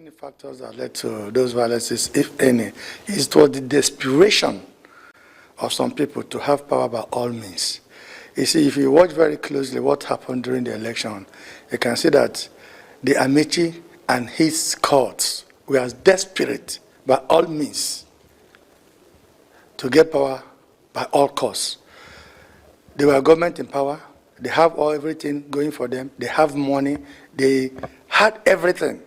many factors that led to those violences, if any. It was the desperation of some people to have power by all means. You see, if you watch very closely what happened during the election, you can see that the Amici and his courts were desperate by all means to get power by all costs. They were government in power. They have everything going for them. They have money. They had everything.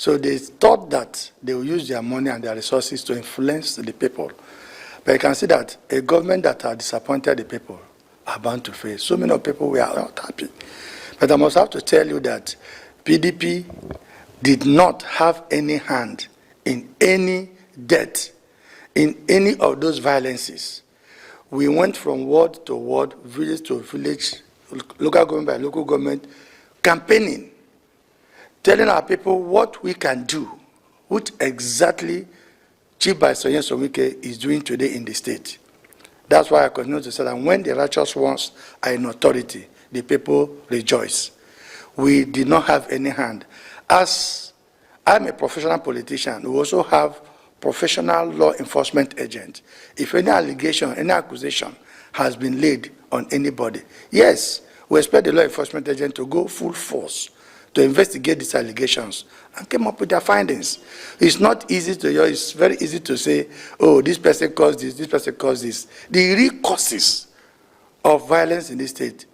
So they thought that they will use their money and their resources to influence the people. But you can see that a government that has disappointed the people are bound to fail. So many people were not happy. But I must have to tell you that PDP did not have any hand in any death, in any of those violences. We went from ward to ward, village to village, local government by local government, campaigning, telling our people what we can do, which exactly Chief Vice President Somike is doing today in the state. That's why I continue to say that when the righteous ones are in authority, the people rejoice. We did not have any hand. As I'm a professional politician, we also have professional law enforcement agents. If any allegation, any accusation has been laid on anybody, yes, we expect the law enforcement agent to go full force to investigate these allegations and come up with their findings. It's not easy to hear. It's very easy to say, oh, this person caused this person caused this. The real causes of violence in this state,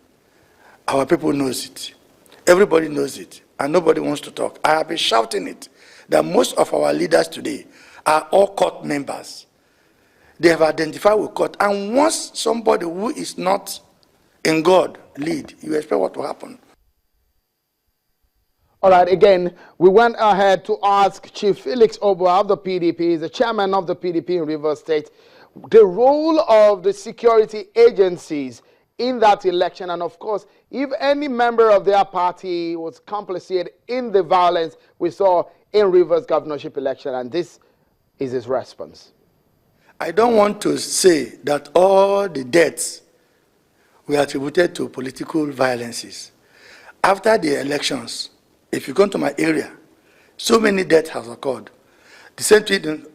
our people knows it. Everybody knows it, and nobody wants to talk. I have been shouting it, that most of our leaders today are all court members. They have identified with court, and once somebody who is not in God lead, you expect what will happen. All right, again, we went ahead to ask Chief Felix Oba of the PDP, the chairman of the PDP in Rivers State, the role of the security agencies in that election, and of course, if any member of their party was complicit in the violence we saw in Rivers governorship election, and this is his response. I don't want to say that all the deaths were attributed to political violences. After the elections, if you come to my area, so many deaths have occurred. The same thing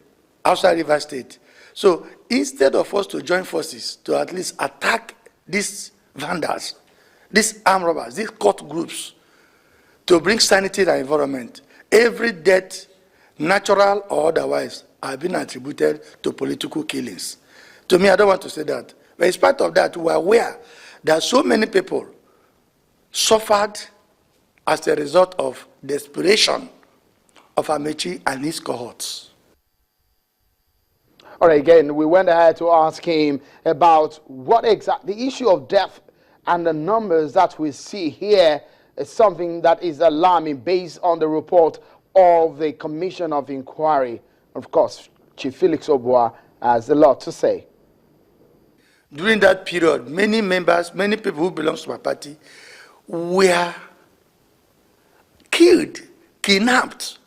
outside Rivers State. So instead of us to join forces to at least attack these vandals, these armed robbers, these court groups, to bring sanity to the environment, every death, natural or otherwise, have been attributed to political killings. To me, I don't want to say that. But in spite of that, we are aware that so many people suffered as a result of desperation of Amechi and his cohorts. All right, again, we went ahead to ask him about what exactly the issue of death and the numbers that we see here is something that is alarming based on the report of the Commission of Inquiry. Of course, Chief Felix Oba has a lot to say. During that period, many members, many people who belong to my party were killed, kidnapped,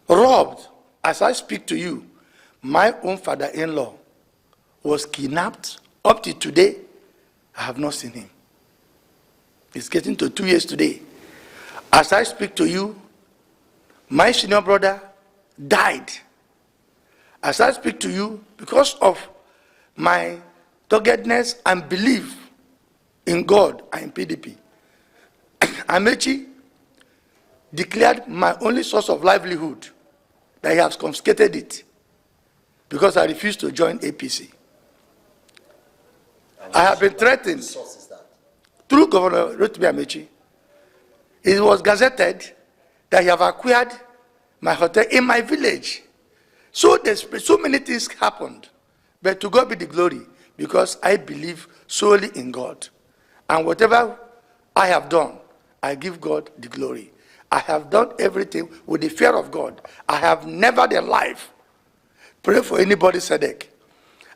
robbed. As I speak to you, my own father-in-law was kidnapped. Up to today, I have not seen him. It's getting to 2 years today. As I speak to you, my senior brother died. As I speak to you, because of my doggedness and belief in God and in PDP, Amechi declared my only source of livelihood that he has confiscated it because I refused to join APC. I have been threatened through Governor Rotimi Amechi. It was gazetted that he have acquired my hotel in my village. So so many things happened, but to God be the glory, because I believe solely in God. And whatever I have done, I give God the glory. I have done everything with the fear of God. I have never in life prayed for anybody's headache.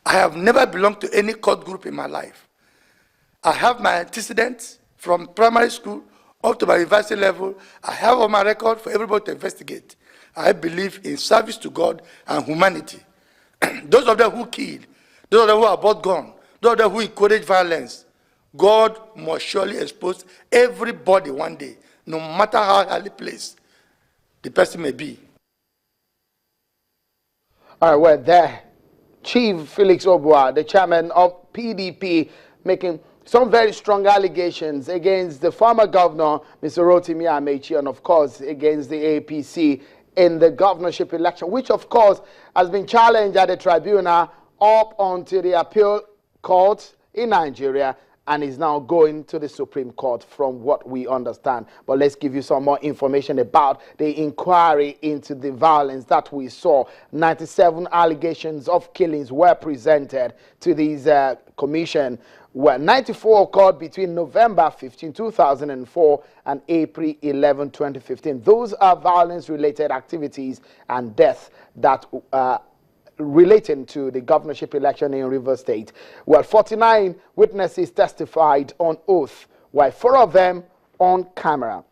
I have never belonged to any court group in my life. I have my antecedents from primary school up to my university level. I have on my record for everybody to investigate. I believe in service to God and humanity. Those of them who kill, those of them who are bought gun, those of them who encourage violence, God must surely expose everybody one day, no matter how highly placed the person may be. All right, well, there, Chief Felix Oba, the chairman of PDP, making some very strong allegations against the former governor, Mr. Rotimi Amechi, and of course against the APC in the governorship election, which of course has been challenged at the tribunal up onto the appeal court in Nigeria and is now going to the Supreme Court from what we understand. But let's give you some more information about the inquiry into the violence that we saw. 97 allegations of killings were presented to this commission, where 94 occurred between November 15, 2004 and April 11, 2015. Those are violence-related activities and deaths that relating to the governorship election in Rivers State. Well, 49 witnesses testified on oath, while 4 of them on camera.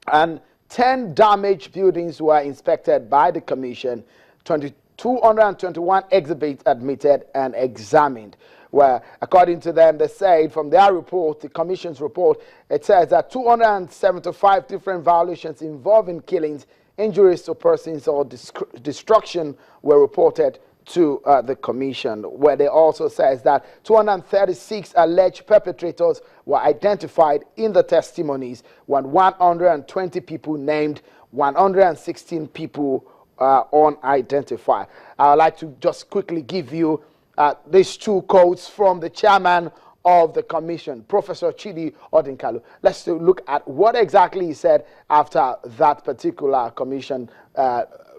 And 10 damaged buildings were inspected by the commission, 221 exhibits admitted and examined. Well, according to them, they said from their report, the commission's report, it says that 275 different violations involving killings, injuries to persons, or destruction were reported to the commission, where they also says that 236 alleged perpetrators were identified in the testimonies, when 120 people named, 116 people unidentified. I would like to just quickly give you these 2 quotes from the chairman of the commission, Professor Chidi Odinkalu. Let's look at what exactly he said after that particular commission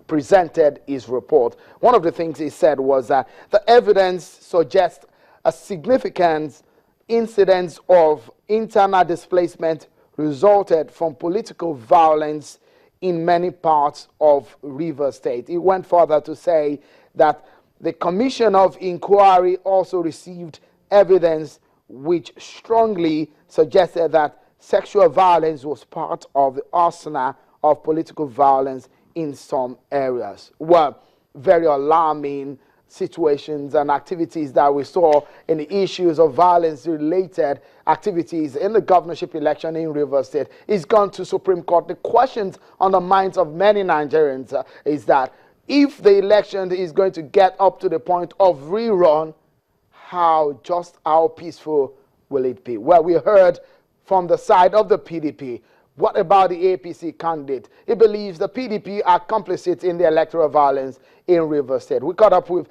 presented his report. One of the things he said was that the evidence suggests a significant incidence of internal displacement resulted from political violence in many parts of Rivers State. He went further to say that the commission of inquiry also received evidence which strongly suggested that sexual violence was part of the arsenal of political violence in some areas. Well, very alarming situations and activities that we saw in the issues of violence-related activities in the governorship election in Rivers State. It's gone to Supreme Court. The questions on the minds of many Nigerians is that if the election is going to get up to the point of rerun, how peaceful will it be? Well, we heard from the side of the PDP. What about the APC candidate? He believes the PDP are complicit in the electoral violence in Rivers State. We caught up with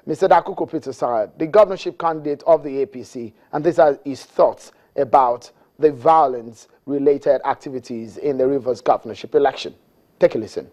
Mr. Dakuko Peter, the governorship candidate of the APC, and these are his thoughts about the violence-related activities in the Rivers governorship election. Take a listen.